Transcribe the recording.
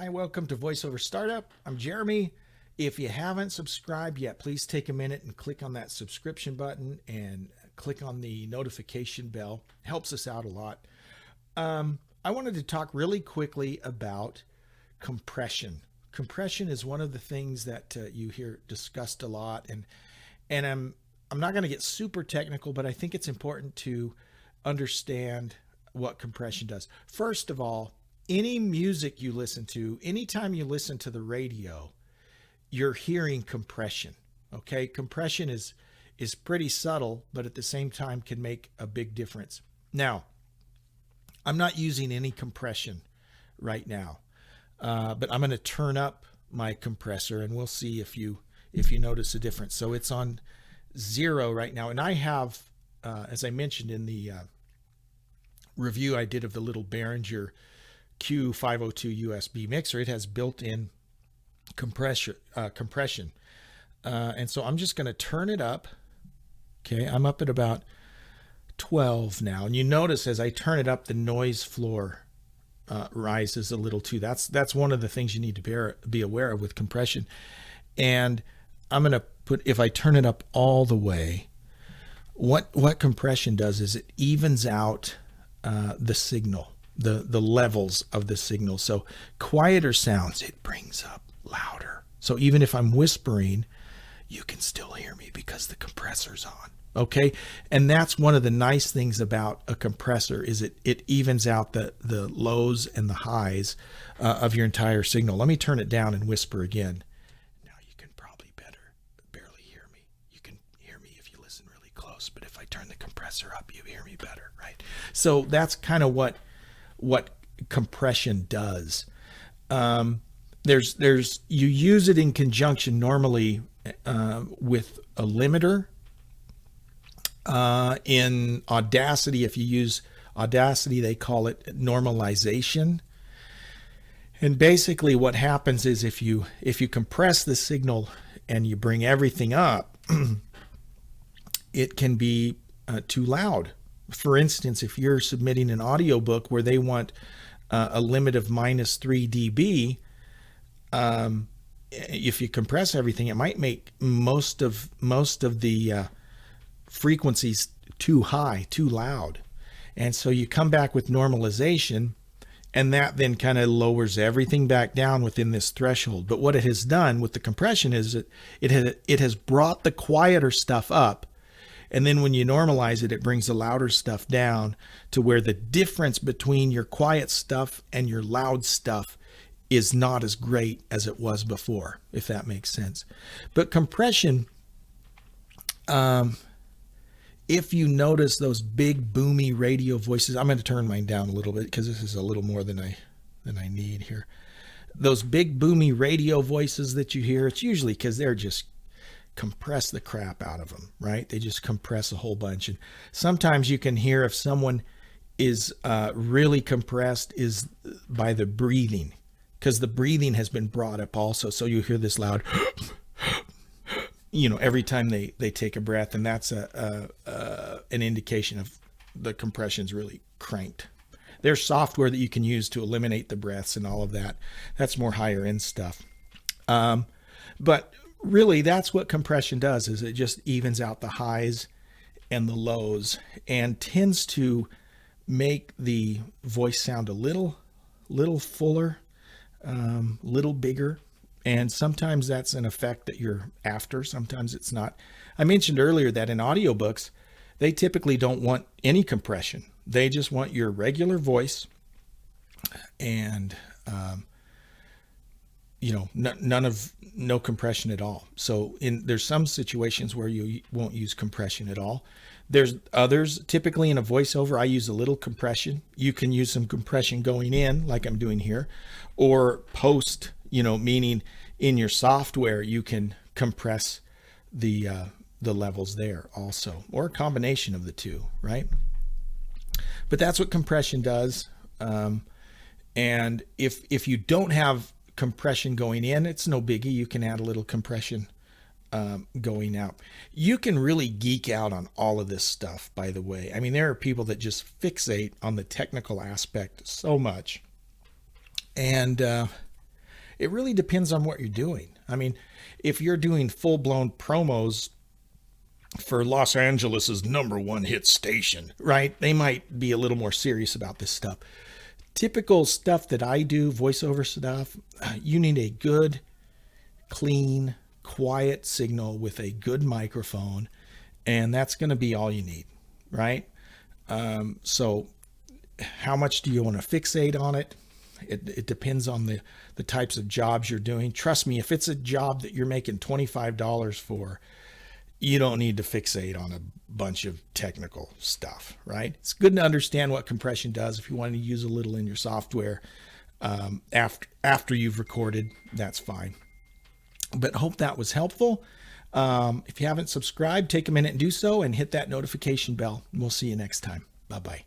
Hi, welcome to VoiceOver Startup. I'm Jeremy. If you haven't subscribed yet, please take a minute and click on that subscription button and click on the notification bell. It helps us out a lot. I wanted to talk really quickly about compression. Compression is one of the things that you hear discussed a lot, and I'm not going to get super technical, but I think it's important to understand what compression does. First of all, any music you listen to, anytime you listen to the radio, you're hearing compression. Okay, compression is pretty subtle, but at the same time can make a big difference. Now, I'm not using any compression right now, but I'm going to turn up my compressor, and we'll see if you notice a difference. So it's on 0 right now, and I have, as I mentioned in the review I did of the little Behringer Q502 USB mixer, it has built-in compression. And so I'm just going to turn it up. Okay, I'm up at about 12 now. And you notice as I turn it up, the noise floor rises a little too. That's one of the things you need to be aware of with compression. And I'm going to put, if I turn it up all the way, what compression does is it evens out the signal, the levels of the signal. So quieter sounds, it brings up louder. So even if I'm whispering, you can still hear me because the compressor's on. Okay. And that's one of the nice things about a compressor is it evens out the lows and the highs of your entire signal. Let me turn it down and whisper again. Now you can probably barely hear me. You can hear me if you listen really close, but if I turn the compressor up, you hear me better, right? So that's kind of what compression does. You use it in conjunction normally with a limiter. In Audacity, if you use Audacity, they call it normalization. And basically what happens is if you compress the signal and you bring everything up, it can be too loud. For instance, if you're submitting an audiobook where they want a limit of -3 dB, if you compress everything, it might make most of the frequencies too high, too loud. And so you come back with normalization, and that then kind of lowers everything back down within this threshold. But what it has done with the compression is it has brought the quieter stuff up. And then when you normalize it, it brings the louder stuff down to where the difference between your quiet stuff and your loud stuff is not as great as it was before, if that makes sense. But compression, if you notice those big boomy radio voices, I'm going to turn mine down a little bit because this is a little more than I need here. Those big boomy radio voices that you hear, it's usually because they're just compress the crap out of them, right? They just compress a whole bunch. And sometimes you can hear if someone is really compressed is by the breathing, because the breathing has been brought up also. So you hear this loud, every time they take a breath, and that's an indication of the compression's really cranked. There's software that you can use to eliminate the breaths and all of that. That's more higher end stuff. But really, that's what compression does, is it just evens out the highs and the lows and tends to make the voice sound a little fuller, little bigger. And sometimes that's an effect that you're after. Sometimes it's not. I mentioned earlier that in audiobooks, they typically don't want any compression. They just want your regular voice and, no compression at all. So there's some situations where you won't use compression at all. There's others, typically in a voiceover, I use a little compression. You can use some compression going in, like I'm doing here, or post, meaning in your software, you can compress the levels there also, or a combination of the two, right? But that's what compression does. And if you don't have compression going in, it's no biggie. You can add a little compression going out. You can really geek out on all of this stuff, by the way. I mean, there are people that just fixate on the technical aspect so much. And It really depends on what you're doing. I mean, if you're doing full-blown promos for Los Angeles's #1 hit station, right? They might be a little more serious about this stuff. Typical stuff that I do, voiceover stuff, you need a good, clean, quiet signal with a good microphone, and that's going to be all you need, right? So how much do you want to fixate on it? It depends on the types of jobs you're doing. Trust me, if it's a job that you're making $25 for, you don't need to fixate on a bunch of technical stuff, right? It's good to understand what compression does. If you want to use a little in your software after you've recorded, that's fine. But hope that was helpful. If you haven't subscribed, take a minute and do so, and hit that notification bell. We'll see you next time. Bye-bye.